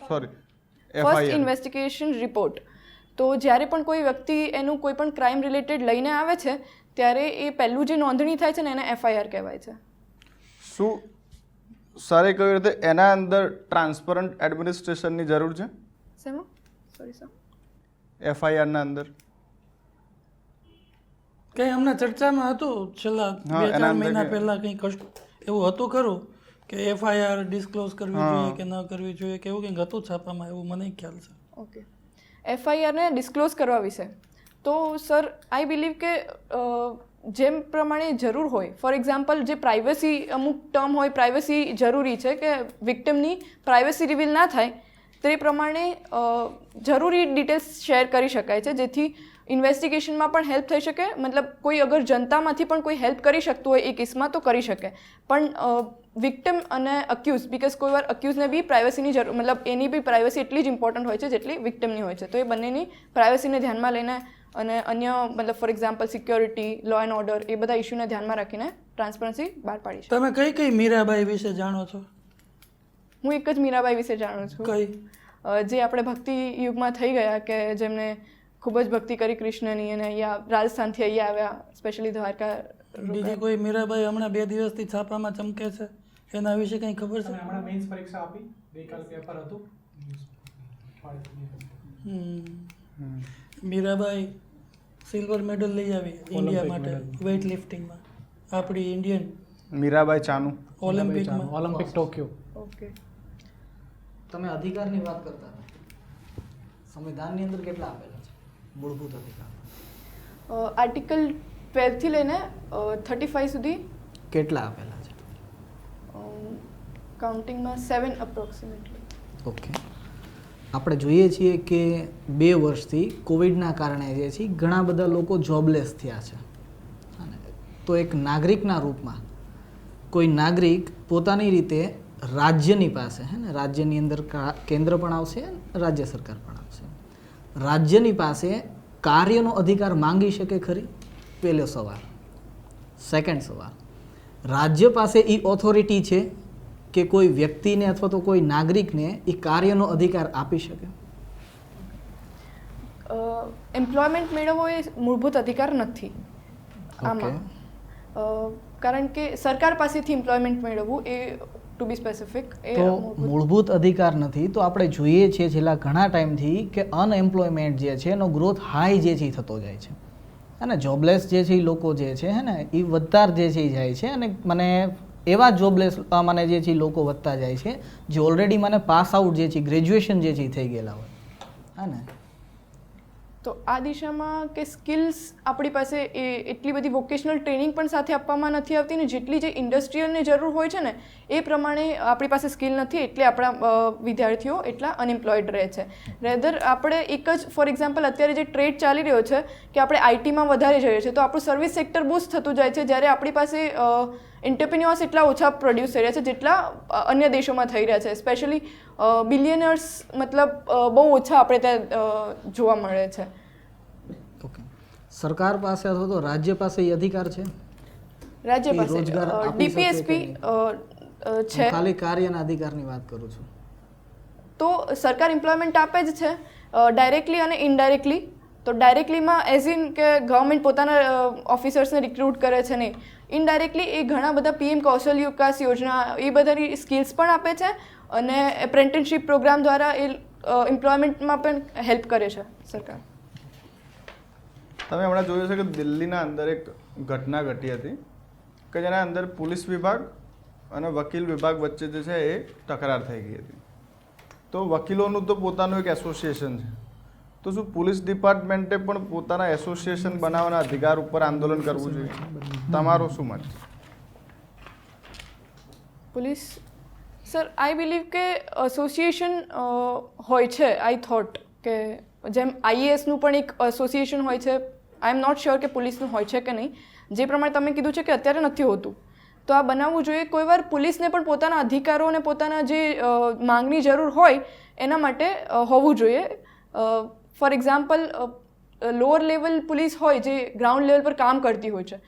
sorry, first investigation report. તો જ્યારે પણ કોઈ વ્યક્તિ એનું કોઈ પણ ક્રાઇમ રિલેટેડ લઈને આવે છે ત્યારે એ પહેલું જે નોંધણી થાય છે ને એને FIR કહેવાય છે. શું સરે કહ્યું રીતે એના અંદર ટ્રાન્સપરન્ટ એડમિનિસ્ટ્રેશનની જરૂર છે? શેમાં? Sorry sir. FIRના અંદર કંઈ હમણાં ચર્ચામાં હતું છેલ્લા 2-4 મહિના પહેલાં કંઈક એવું હતું ખરું કે FIR ડિસ્ક્લોઝ કરવી જોઈએ કે ન કરવી જોઈએ કે એવું કંઈક હતું છાપામાં, એવું મને ખ્યાલ છે. ઓકે. FIRને ડિસ્ક્લોઝ કરવા વિશે તો સર આઈ બિલીવ કે જેમ પ્રમાણે જરૂર હોય, ફોર એક્ઝામ્પલ જે પ્રાઇવસી અમુક ટર્મ હોય, પ્રાઇવસી જરૂરી છે કે વિક્ટિમની પ્રાઇવસી રિવીલ ના થાય, તે પ્રમાણે જરૂરી ડિટેલ્સ શેર કરી શકાય છે જેથી ઇન્વેસ્ટિગેશનમાં પણ હેલ્પ થઈ શકે. મતલબ કોઈ અગર જનતામાંથી પણ કોઈ હેલ્પ કરી શકતું હોય એ કેસમાં તો કરી શકે, પણ વિક્ટિમ અને અક્યુઝ, બીકોઝ કોઈ વાર અક્યુઝને બી પ્રાઇવસીની જરૂર, મતલબ એની બી પ્રાઇવસી એટલી જ ઇમ્પોર્ટન્ટ હોય છે જેટલી વિક્ટિમની હોય છે. તો એ બંનેની પ્રાઇવસીને ધ્યાનમાં લઈને અને અન્ય મતલબ for example security, law and order, એ બધા ઇસ્યુને ધ્યાનમાં રાખીને ટ્રાન્સપરન્સી બહાર પાડી છે. તમે કઈ મીરાબાઈ વિશે જાણો છો? હું એક જ મીરાબાઈ વિશે જાણું છું, કઈ જે આપણે ભક્તિ યુગમાં થઈ ગયા, કે જેમને ખૂબ જ ભક્તિ કરી કૃષ્ણની અને અહીંયા રાજસ્થાનથી અહીંયા આવ્યા, સ્પેશિયલી દ્વારકા. બીજી કોઈ મીરાબાઈ હમણાં 2 દિવસથી છાપામાં ચમકે છે, એના વિશે કંઈ ખબર છે? હમણાં મેઇન્સ પરીક્ષા આપી, ગઈકાલ પેપર હતું. મીરાબાઈ સિલ્વર મેડલ લઈ આવી ઇન્ડિયા માટે વેઇટ લિફ્ટિંગમાં, આપણી ઇન્ડિયન મીરાબાઈ ચાનુ ઓલિમ્પિકમાં. Olympic Tokyo. ઓકે. તમે અધિકારની વાત કરતા હતા, સંવિધાનની અંદર કેટલા આપેલા છે મૂળભૂત અધિકાર? આર્ટિકલ 12 થી લઈને 35 સુધી કેટલા આપેલા છે? કાઉન્ટિંગમાં 7 અપ્રોક્સિમેટલી. ઓકે. આપણે જોઈએ છીએ કે 2 વર્ષથી કોવિડના કારણે જે છે ઘણા બધા લોકો જોબલેસ થયા છે. તો એક નાગરિકના રૂપમાં કોઈ નાગરિક પોતાની રીતે રાજ્યની પાસે, હે ને, રાજ્યની અંદર કેન્દ્ર પણ આવશે, રાજ્ય સરકાર પણ આવશે, રાજ્યની પાસે કાર્યનો અધિકાર માંગી શકે ખરી? પહેલો સવાલ. સેકન્ડ સવાલ, રાજ્ય પાસે એ ઓથોરિટી છે કે કોઈ વ્યક્તિને અથવા તો કોઈ નાગરિકને એ કાર્યનો અધિકાર આપી શકે? એમ્પ્લોયમેન્ટ મેળવવો એ મૂળભૂત અધિકાર નથી આમાં. કારણ કે સરકાર પાસેથી એમ્પ્લોયમેન્ટ મેળવવું એ ટુ બી સ્પેસિફિક એ તો મૂળભૂત મૂળભૂત અધિકાર નથી તો આપણે જોઈએ છીએ છેલ્લા ઘણા ટાઈમથી કે અનએમ્પ્લોયમેન્ટ જે છે એનો ગ્રોથ હાઈ જે છે એ થતો જાય છે અને જોબલેસ જે છે એ લોકો જે છે હે ને એ વધતા જે છે એ જાય છે અને મને એવા જોબલેસ મને જે છે એ લોકો વધતા જાય છે જે ઓલરેડી મને પાસ આઉટ જે છે ગ્રેજ્યુએશન જે છે એ થઈ ગયેલા હોય હા ને તો આ દિશામાં કે સ્કિલ્સ આપણી પાસે એ એટલી બધી વોકેશનલ ટ્રેનિંગ પણ સાથે આપવામાં નથી આવતી ને જેટલી જે ઇન્ડસ્ટ્રીયલની જરૂર હોય છે ને એ પ્રમાણે આપણી પાસે સ્કિલ નથી એટલે આપણા વિદ્યાર્થીઓ એટલા અનએમ્પ્લોયડ રહે છે રેધર આપણે એક જ ફોર એક્ઝામ્પલ અત્યારે જે ટ્રેડ ચાલી રહ્યો છે કે આપણે આઈટીમાં વધારે જઈએ છીએ તો આપણું સર્વિસ સેક્ટર બૂસ્ટ થતું જાય છે જ્યારે આપણી પાસે એન્ટરપ્રિન્યોર્સ એટલા ઓછા પ્રોડ્યુસ થઈ રહ્યા છે જેટલા અન્ય દેશોમાં થઈ રહ્યા છે સ્પેશિયલી બિલિયનર્સ મતલબ બહુ ઓછા આપણે ત્યાં જોવા મળે છે ઓકે સરકાર પાસે અથવા તો રાજ્ય પાસે એ અધિકાર છે રાજ્ય કે રોજગાર પાસે આપી શકે કે ડીપીએસપી હું છે ખાલી કાર્યના અધિકારની વાત કરું છું તો સરકાર એમ્પ્લોયમેન્ટ આપે જ છે ડાયરેક્ટલી અને ઇનડાયરેક્ટલી તો ડાયરેક્ટલીમાં એઝ ઇન કે ગવર્મેન્ટ પોતાના ઓફિસર્સને રિક્રુટ કરે છે નહીં ઇનડાયરેક્ટલી એ ઘણા બધા પીએમ કૌશલ વિકાસ યોજના એ બધાની સ્કિલ્સ પણ આપે છે અને એપ્રેન્ટિસશીપ પ્રોગ્રામ દ્વારા એ એમ્પ્લોયમેન્ટમાં પણ હેલ્પ કરે છે સરકાર તમે હમણાં જોયું છે કે દિલ્હીના અંદર એક ઘટના ઘટી હતી કે જેના અંદર પોલીસ વિભાગ અને વકીલ વિભાગ વચ્ચે જે છે એ તકરાર થઈ ગઈ હતી તો વકીલોનું તો પોતાનું એક એસોસિએશન છે તો શું પોલીસ ડિપાર્ટમેન્ટે પણ પોતાના એસોસિએશન બનાવવાના અધિકાર ઉપર આંદોલન કરવું જોઈએ તમારું શું મત પોલીસ સર આઈ બિલીવ કે એસોસિએશન હોય છે આઈ થોટ કે જેમ આઈએએસનું પણ એક એસોસિએશન હોય છે આઈ એમ નોટ શ્યોર કે પોલીસનું હોય છે કે નહીં જે પ્રમાણે તમે કીધું છે કે અત્યારે નથી હોતું તો આ બનાવવું જોઈએ કોઈ વાર પોલીસને પણ પોતાના અધિકારો અને પોતાના જે માંગની જરૂર હોય એના માટે હોવું જોઈએ for example lower level police હોય જે ગ્રાઉન્ડ લેવલ પર કામ કરતી હોય છે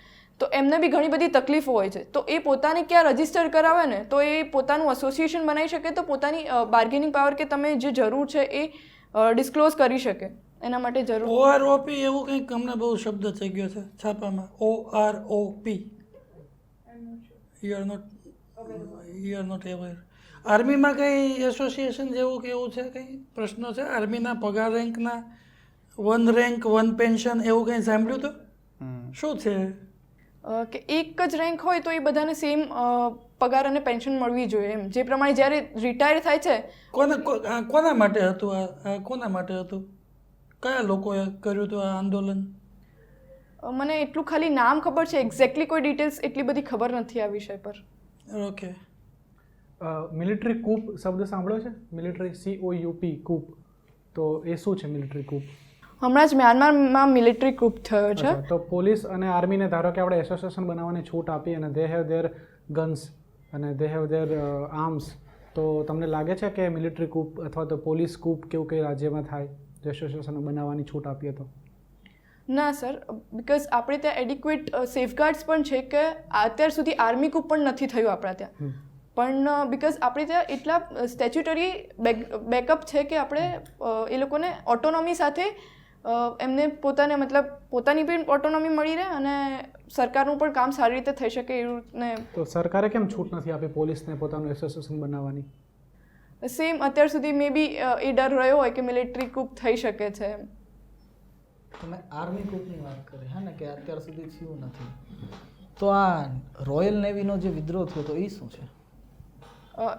તો એમને બી ઘણી બધી તકલીફો હોય છે તો એ પોતાને ક્યાં રજિસ્ટર કરાવે ને તો એ પોતાનું એસોસિએશન બનાવી શકે તો પોતાની બાર્ગેનિંગ પાવર કે તમે જે જરૂર છે એ ડિસ્ક્લોઝ કરી શકે એના માટે જરૂર OROP એવું કંઈક અમને બહુ શબ્દ થઈ ગયો છે છાપામાં OROP યુ આર નોટ એવેર આર્મીમાં કંઈ એસોસિએશન જેવું કે એવું છે કંઈ પ્રશ્નો છે આર્મીના પગાર રેન્કના 1 રેન્ક 1 પેન્શન એવું કંઈ સાંભળ્યું તો શું છે કે એક જ રેન્ક હોય તો એ બધાને સેમ પગાર અને પેન્શન મળવી જોઈએ એમ જે પ્રમાણે જ્યારે રિટાયર થાય છે કોના માટે હતું આ કોના માટે હતું કયા લોકોએ કર્યું હતું આ આંદોલન મને એટલું ખાલી નામ ખબર છે એક્ઝેક્ટલી કોઈ ડિટેલ્સ એટલી બધી ખબર નથી આ વિષય પર ઓકે મિલિટરી કૂપ શબ્દ સાંભળ્યો છે મિલિટરી COUP કૂપ તો એ શું છે મિલિટરી કૂપ હમણાં જ મ્યાનમારમાં મિલિટરી કૂપ થયો છે તો પોલીસ અને આર્મીને ધારો કે આપણે એસોસિએશન બનાવવાની છૂટ આપી અને દે હેવ ધેર ગન્સ અને દે હેવ ધેર આર્મ્સ તો તમને લાગે છે કે મિલિટરી કૂપ અથવા તો પોલીસ કૂપ કેવું કંઈ રાજ્યમાં થાય જો એસોસિએશન બનાવવાની છૂટ આપીએ તો ના સર બિકોઝ આપણે ત્યાં એડિક્વેટ સેફગાર્ડ્સ પણ છે કે અત્યાર સુધી આર્મી કૂપ પણ નથી થયું આપણા ત્યાં પણ બિકોઝ આપણે ત્યાં એટલા સ્ટેચ્યુટરી બેકઅપ છે કે આપણે એ લોકોને ઓટોનોમી સાથે એમને પોતાને મતલબ પોતાની પણ ઓટોનોમી મળી રહે અને સરકારનું પણ કામ સારી રીતે થઈ શકે એવું ને તો સરકારે કેમ છૂટ નથી આપી પોલીસને પોતાનું એસોસિએશન બનાવવાની સેમ અત્યાર સુધી મે બી એ ડર રહ્યો હોય કે મિલિટરી કૂપ થઈ શકે છે એમ તમે આર્મી કૂપની વાત કરી હા ને કે અત્યાર સુધી થયું નથી તો આ રોયલ નેવીનો જે વિદ્રોહ થયો તો એ શું છે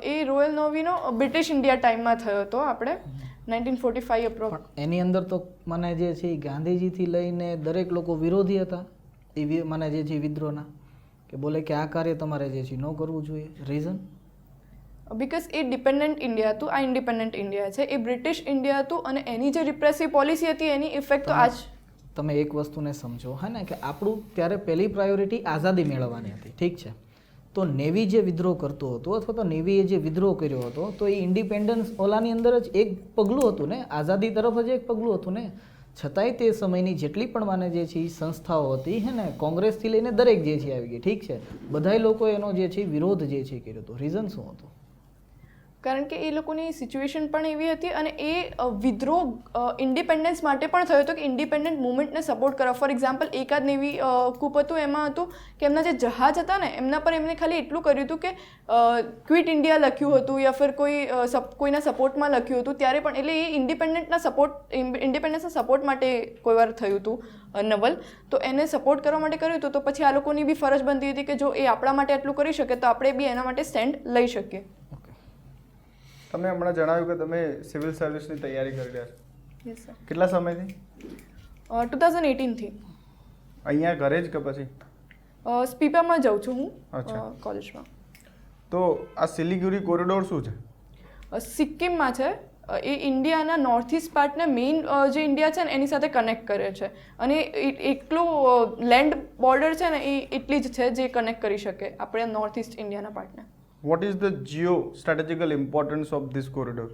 એ રોયલ નેવીનો બ્રિટિશ ઇન્ડિયા ટાઈમમાં થયો હતો આપણે 1945 અપ્રોક્સ એની અંદર તો મને જે છે એ ગાંધીજીથી લઈને દરેક લોકો વિરોધી હતા એ મને જે છે વિદ્રોહના કે બોલે કે આ કાર્ય તમારે જે છે ન કરવું જોઈએ reason because A dependent India હતું આ ઇન્ડિપેન્ડન્ટ ઇન્ડિયા છે એ બ્રિટિશ ઇન્ડિયા હતું અને એની જે રિપ્રેસિવ પોલિસી હતી એની ઇફેક્ટ તો આજ તમે એક વસ્તુને સમજો હા ને કે આપણું ત્યારે પહેલી પ્રાયોરિટી આઝાદી મેળવવાની હતી ઠીક છે તો નેવી જે વિદ્રોહ કરતો હતો અથવા તો નેવીએ જે વિદ્રોહ કર્યો હતો તો એ ઇન્ડિપેન્ડન્સ ઓલાની અંદર જ એક પગલું હતું ને આઝાદી તરફ જ એક પગલું હતું ને છતાંય તે સમયની જેટલી પણ માને જે છે એ સંસ્થાઓ હતી હે ને કોંગ્રેસથી લઈને દરેક જે છે આવી ગઈ ઠીક છે બધાય લોકો એનો જે છે વિરોધ જે છે કર્યો હતો રીઝન શું હતું કારણ કે એ લોકોની સિચ્યુએશન પણ એવી હતી અને એ વિદ્રોહ ઇન્ડિપેન્ડન્સ માટે પણ થયો હતો કે ઇન્ડિપેન્ડન્ટ મુવમેન્ટને સપોર્ટ કરવા. ફોર એક્ઝામ્પલ એકાદ નેવી કૂપ હતું, એમાં હતું કે એમના જે જહાજ હતા ને એમના પર એમને ખાલી એટલું કર્યું હતું કે ક્વિટ ઇન્ડિયા લખ્યું હતું યા ફિર કોઈના સપોર્ટમાં લખ્યું હતું ત્યારે પણ. એટલે એ ઇન્ડિપેન્ડન્સના સપોર્ટ માટે કોઈ વાર થયું હતું નવલ, તો એને સપોર્ટ કરવા માટે કર્યું હતું. તો પછી આ લોકોની બી ફરજ બનતી હતી કે જો એ આપણા માટે આટલું કરી શકે તો આપણે બી એના માટે સ્ટેન્ડ લઈ શકીએ. તમે હમણાં જણાવ્યું કે તમે સિવિલ સર્વિસની તૈયારી કરી રહ્યા છો. Yes sir. કેટલા સમયથી? 2018થી. અહીંયા ઘરે જ કે પછી? સ્પીપામાં જાઉં છું હું અચ્છા. કોલેજમાં. તો આ સિલિગુરી કોરિડોર શું છે? સિક્કિમમાં છે. એ ઇન્ડિયાના નોર્થ ઇસ્ટ પાર્ટને મેઇન જે ઇન્ડિયા છે ને એની સાથે કનેક્ટ કરે છે અને એટલું લેન્ડ બોર્ડર છે ને એ એટલી જ છે જે કનેક્ટ કરી શકે આપણે નોર્થ ઇસ્ટ ઇન્ડિયાના પાર્ટને. What is the geo strategical importance of this corridor?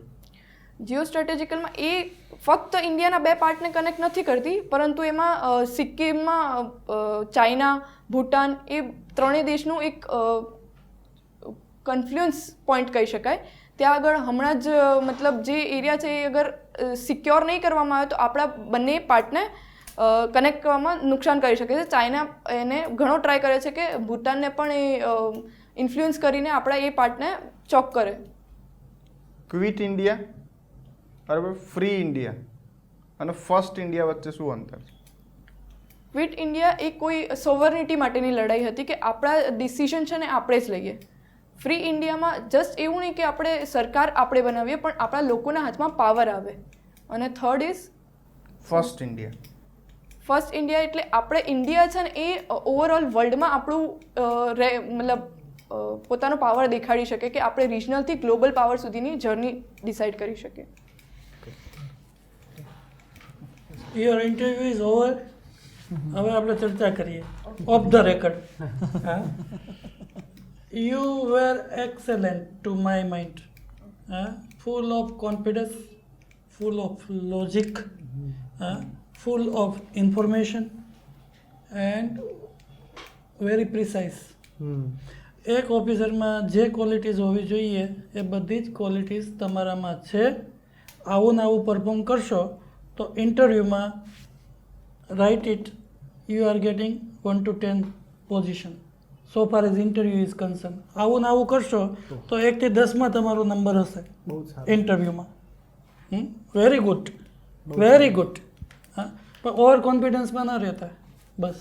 Geo સ્ટ્રેટેજિકલમાં એ ફક્ત ઇન્ડિયાના 2 પાર્ટને કનેક્ટ નથી કરતી, પરંતુ એમાં સિક્કિમમાં ચાઇના, ભૂટાન એ ત્રણેય દેશનું એક કન્ફ્લુઅન્સ પોઈન્ટ કહી શકાય. ત્યાં આગળ હમણાં જ મતલબ જે એરિયા છે એ અગર સિક્યોર નહીં કરવામાં આવે તો આપણા બંને પાર્ટને કનેક્ટ કરવામાં નુકસાન કરી શકે છે. ચાઇના એને ઘણો ટ્રાય કરે છે કે ભૂટાનને પણ એ ઇન્ફ્લુઅન્સ કરીને આપણા એ પાર્ટને ચોક કરે. ક્વિટ ઇન્ડિયા બરાબર, ફ્રી ઇન્ડિયા અને ફર્સ્ટ ઇન્ડિયા વચ્ચે શું અંતર છે? ક્વિટ ઇન્ડિયા એ કોઈ સોવર્નિટી માટેની લડાઈ હતી કે આપણા ડિસિઝન છે ને આપણે જ લઈએ. ફ્રી ઇન્ડિયામાં જસ્ટ એવું નહીં કે આપણે સરકાર આપણે બનાવીએ પણ આપણા લોકોના હાથમાં પાવર આવે. અને third is first India. First India એટલે આપણે ઇન્ડિયા છે ને એ ઓવરઓલ વર્લ્ડમાં આપણું મતલબ પોતાનો પાવર દેખાડી શકે કે આપણે રિજનલથી ગ્લોબલ પાવર સુધીની જર્ની ડિસાઇડ કરી શકીએ. Your interview is over. હવે આપણે ચર્ચા કરીએ of the record. You were excellent to my mind, full of confidence, full of logic, full of information and very precise. એક ઓફિસરમાં જે ક્વોલિટીઝ હોવી જોઈએ એ બધી જ ક્વોલિટીઝ તમારામાં છે. આવું ને આવું પરફોર્મ કરશો તો ઇન્ટરવ્યૂમાં write it, you are getting 1 to 10 position so far as interview is concern. આવું ને આવું કરશો તો 1 થી 10માં તમારો નંબર હશે ઇન્ટરવ્યૂમાં. Very good, very good. હા, પણ ઓવર કોન્ફિડન્સમાં ના રહેતા બસ.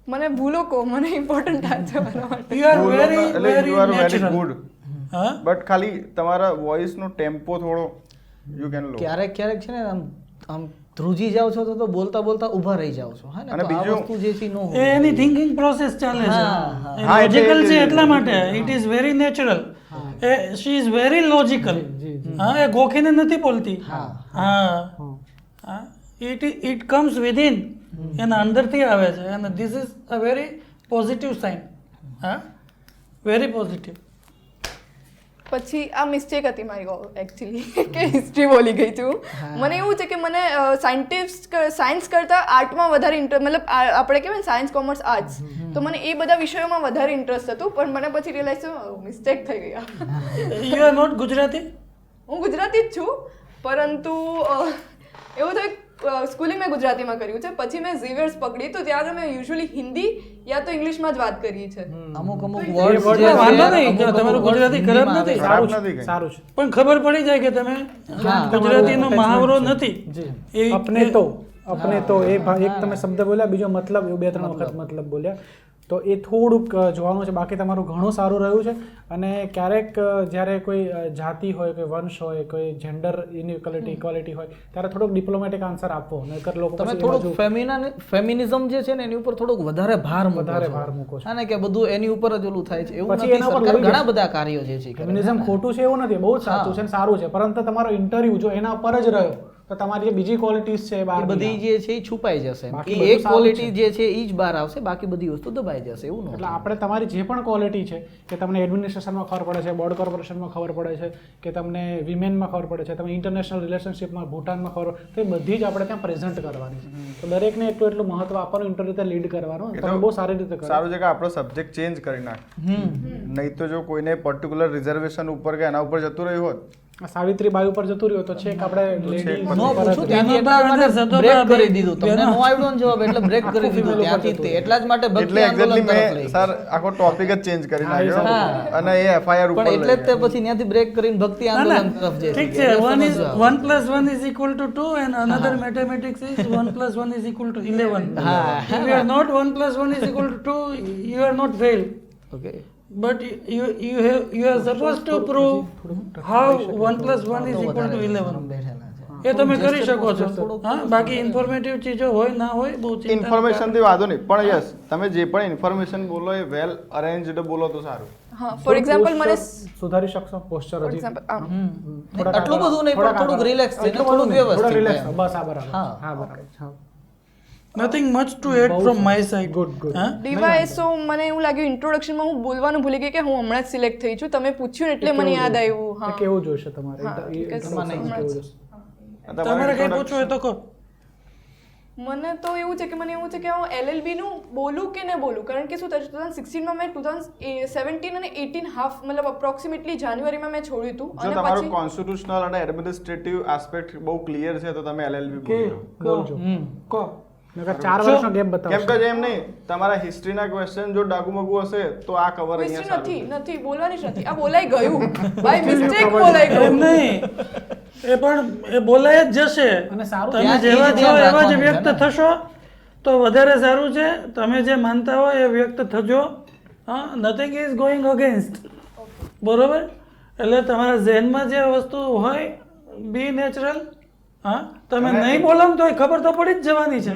મને ભૂલો કહો, મને ઇમ્પોર્ટન્ટ આ છે મારા માટે. યુ આર વેરી એટલે you are very natural. Good, હા, બટ ખાલી તમારા વોઇસનો ટેમ્પો થોડો યુ કેન લો. ક્યારેક ક્યારેક છે ને આમ ધ્રુજી જાઓ છો તો બોલતા બોલતા ઊભા રહી જાઓ છો. હા ને, અને તો આ બીજું- વસ્તુ જે છે નો એ એની થિંકિંગ પ્રોસેસ ચાલે છે. હા, લોજિકલ એટલે- છે એટલા માટે. It is very natural. She is very logical. હા, એ ગોખીને નથી બોલતી. હા, ઇટ કમ્સ વિધિન, એના અંદરથી આવે છે અને this is a very positive sign. હા, વેરી પોઝિટિવ. પછી આ મિસ્ટેક હતી મારી એકચ્યુઅલી કે હિસ્ટ્રી બોલી ગઈ છું. મને એવું છે કે મને સાયન્સ કરતાં આર્ટમાં વધારે ઇન્ટરેસ્ટ, મતલબ આપણે કહેવાય ને સાયન્સ, કોમર્સ, આર્ટ્સ, તો મને એ બધા વિષયોમાં વધારે ઇન્ટરેસ્ટ હતું. પણ મને પછી રિયલાઇઝ થયું મિસ્ટેક થઈ ગઈ. You are not Gujarati? હું ગુજરાતી જ છું, પરંતુ એવું થયું સ્કૂલિંગ મેં ગુજરાતીમાં કર્યું છે, પછી મેં ઝેવિયર્સ પકડી તો ત્યાં આગળ મેં યુઝ્યુઅલી હિન્દી યા તો ઇંગ્લિશમાં જ વાત કરીએ છે. અમુક એ વર્ડ word વાંધો નહીં, તમારું ગુજરાતી ખરાબ નથી. ખરાબ નથી કંઈ. સારું છે. પણ ખબર પડી જાય કે તમે ગુજરાતીનો મહાવરો નથી. એ અપને તો એ એક તમે શબ્દ બોલ્યા, બીજો મતલબ એવું 2-3 વખત મતલબ બોલ્યા, તો એ થોડુંક જોવાનું છે. બાકી તમારું ઘણું સારું રહ્યું છે. અને ક્યારેક જ્યારે કોઈ જાતિ હોય, કોઈ વંશ હોય, કોઈ જેન્ડર ઇક્વાલિટી હોય, ત્યારે થોડોક ડિપ્લોમેટિક આન્સર આપવો, નહીંતર લોકો તમે પછી થોડુંક ફેમિનિઝમ જે છે ને એની ઉપર થોડુંક વધારે ભાર મૂકો છો. હા ને, કે બધું એની ઉપર જ ઓલું થાય છે એવું પછી નથી. એના પર સરકાર લઈ ઘણા બધા કાર્યો જે છે કરે છે. ફેમિનિઝમ ખોટું છે એવું નથી, બહુ જ સાચું છે અને સારું છે. પરંતુ તમારો ઇન્ટરવ્યૂ જો એના પર જ રહ્યો તો તમારી જે બીજી ક્વોલિટીઝ છે એ બહાર એ બધી નહીં જે છે એ છુપાઈ જશે બાકી એ બધું એક સારું ક્વોલિટી છે. જે છે એ જ બહાર આવશે, બાકી બધી વસ્તુ દબાઈ જશે એવું આવે. ન એટલે થાય. આપણે તમારી જે પણ ક્વોલિટી છે કે તમને એડમિનિસ્ટ્રેશનમાં ખબર પડે છે, બોર્ડ કોર્પોરેશનમાં ખબર પડે છે, કે તમને વિમેનમાં ખબર પડે છે, તમે ઇન્ટરનેશનલ રિલેશનશિપમાં ભૂટાનમાં ખબર પડે, તો એ બધી જ આપણે ત્યાં પ્રેઝન્ટ કરવાની છે. તો દરેકને એટલું મહત્વ આપવાનું, ઇન્ટરવ્યુ રીતે લીડ કરવાનું. એ તો તમે બહુ સારી રીતે કરો. સારું છે કે આપણો સબ્જેક્ટ ચેન્જ કરી નાખ. નહીં તો જો કોઈને પર્ટિક્યુલર રિઝર્વેશન ઉપર કે એના ઉપર જતું રહ્યું હોત, સાવિત્રી બાઈ ઉપર જતું રહ્યું તો છેક આપણે લેડી નો પૂછું ત્યાંથી એટલા જ માટે બ્રેક કરી દીધું. તમને નો આવ્યો ને જવાબ એટલે બ્રેક કરી દીધું ત્યાંથી તે. એટલા જ માટે એટલે ભક્તિ આંદોલન એક્ઝેક્ટલી તરફ લઈ મેં ગયા. સર આખો ટોપિક જ ચેન્જ કરી નાખ્યો હા. અને એ એફઆઈઆર ઉપર પણ એટલે જ લઈ તે પછી ત્યાંથી બ્રેક કરીને ભક્તિ ના, આંદોલન ના, તરફ જઈ ઠીક છે, ગયા. એટલે 1 is સમજવા. 1 plus 1 is equal to 2 and another mathematics is 1 plus 1 is equal to 11. હા. If you are not 1 plus 1 is equal to 2, you are not failed. Okay. But you are supposed to prove how 1 plus 1 is equal to 11. બેઠેલા છે. એ તમે કરી શકો છો. હા, બાકી ઇન્ફોર્મેટિવ ચીજો હોય ના હોય બહુ ચિંતા ના ઇન્ફોર્મેશન થી વાંધો નહીં, પણ યસ તમે જે પણ ઇન્ફોર્મેશન બોલો એ વેલ અરેન્જડ બોલો તો સારું. હા ફોર એક્ઝામ્પલ મને સુધારી શકશો પોસ્ચર ફોર હજી એક્ઝામ્પલ આટલું બધું નહીં પણ થોડુંક રિલેક્સ થઈને થોડુંક વ્યવસ્થિત રિલેક્સ થાય. બસ આ બરાબર હા. હા બરાબર હા nothing much to add from my side. Good good હા? ડીવાયએસઓ મને એવું લાગ્યું ઇન્ટ્રોડક્શનમાં હું બોલવાનું ભૂલી ગઈ કે હું હમણાં જ સિલેક્ટ થઈ છું. તમે પૂછ્યું ને એટલે મને યાદ આવ્યું. હા કેવું જોઈશે તમારે હા, because તમારે હમણાં કેવું જ. જોઈશે? તમારે કઈ પૂછવું હોય તો કહો. મને તો એવું છે કે મને એવું છે કે હું LLB નું બોલું કે ન બોલું, કારણ કે શું થયું 2016માં મેં 2017 અને 18 હાફ મતલબ અપ્રોક્સિમેટલી જાન્યુઆરીમાં મેં છોડ્યું હતું જો અને તમારું પછી કોન્સ્ટિટ્યુશનલ અને એડમિનિસ્ટ્રેટિવ આસ્પેક્ટ બહુ ક્લિયર છે તો તમે એલએલબી કે બોલો. બોલજો કહો. નકર 4 વર્ષનો ગેપ કેમ બતાવશો કે એમ નહીં, તમારા હિસ્ટ્રીના ક્વેશ્ચન જો ડાગુમગુ હશે તો આ કવર History અહીંયા નથી સારું. નથી બોલવાની જ નથી. આ બોલાઈ ગયું બાય મિસ્ટેક બોલાઈ એમ ગયું. નહીં, એ પણ એ બોલાય જ જશે. અને સારું તમે ત્યાં જેવા એ જ છો ધ્યાન એવા જ રાખવાનું વ્યક્ત છે ને. થશો તો વધારે સારું છે. તમે જે માનતા હોય એ વ્યક્ત થજો. હા, નથિંગ ઇઝ ગોઈંગ અગેન્સ્ટ. બરોબર? એટલે તમારા ઝેનમાં જે વસ્તુ હોય બી નેચરલ. હા, તમે અને નહીં બોલો ને તો ખબર તો પડી જ જવાની છે.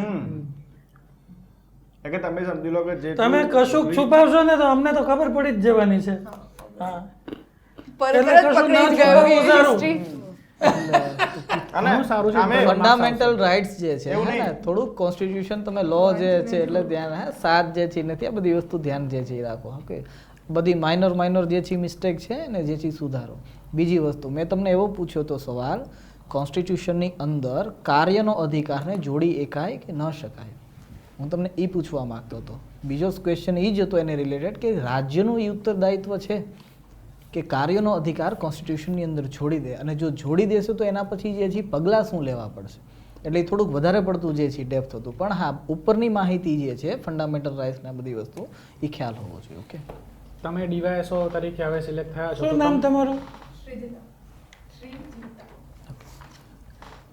એટલે કે તમે સમજી લો કે જે તમે કશુંક છુપાવશો ને તો અમને તો ખબર પડી જ જવાની છે. હા, પર એટલે તરત કશું ના પકડી જ ગયો છુપાવવું સારું. હિસ્ટ્રી. અને ઘણું સારું છે. આમે ફંડામેન્ટલ રાઇટ્સ જે છે એવું હે ને, નહીં. થોડુંક કોન્સ્ટિટ્યુશન તમે લો જે છે એટલે ધ્યાન હે સાત જે છે નથી આ બધી વસ્તુ ધ્યાન જે છે એ રાખો. ઓકે, બધી માઇનર જે છે મિસ્ટેક છે ને જે છે સુધારો. બીજી વસ્તુ મેં તમને એવો પૂછ્યો તો સવાલ, કોન્સ્ટિટ્યુશનની અંદર કાર્યનો અધિકારને જોડી એકાય કે ન શકાય. હું તમને એ પૂછવા માંગતો હતો. બીજો ક્વેશ્ચન એ જ હતો એને રિલેટેડ કે રાજ્યનું એ ઉત્તરદાયિત્વ છે કે કાર્યનો અધિકાર કોન્સ્ટિટ્યુશનની અંદર છોડી દે, અને જો છોડી દેશે તો એના પછી જે છે પગલાં શું લેવા પડશે. એટલે એ થોડુંક વધારે પડતું જે છે ડેપ્થ હતું. પણ હા, ઉપરની માહિતી જે છે ફંડામેન્ટલ રાઇટ્સ ને બધી વસ્તુ એ ખ્યાલ હોવો જોઈએ. ઓકે, તમે ડીવાયએસઓ તરીકે હવે સિલેક્ટ થયા છો શું તો નામ તમારું?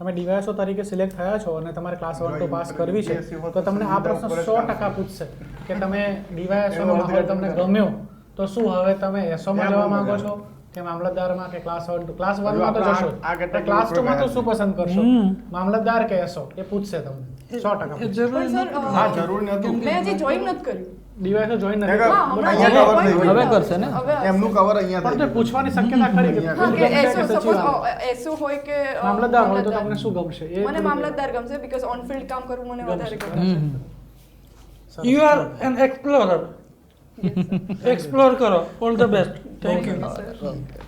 તમે ડીવાયએસઓ તરીકે સિલેક્ટ થયા છો અને તમારે ક્લાસ 1 તો પાસ કરવી છે તો તમને આ પ્રશ્ન 100% પૂછશે કે તમે ડીવાયએસઓ નો માહોલ તમને ગમ્યો તો શું હવે તમે એસઓ માં જવા માંગો છો કે મામલતદારમાં કે ક્લાસ 1 માં તો જશો ક્લાસ 2 માં તો શું પસંદ કરશો, મામલતદાર કે એસઓ? એ પૂછશે તમને 100% એ જરૂરી પણ સર નથી. હા જરૂર નહોતું. મેં હજી જોઈન નથી કર્યું. ડીવાયએસઓ જોઈન નથી નકર હા, હમણાં અહીંયા cover join થઈ કર્યું. ગયું. હવે કરશે ને? હવે એમનું કવર અહીંયા પણ થઈ તો ગયું. પૂછવાની શક્યતા ખરી કે હા કે એસો કે સચિવ આવે. સપોઝ એસો હોય કે મામલતદાર હોય તો તમને શું ગમશે? એ મને મામલતદાર ગમશે બીકોઝ ઓન ફિલ્ડ કામ કરવું મને વધારે ગમે. You are an explorer. Explore કરો. All the best. Thank you. Okay.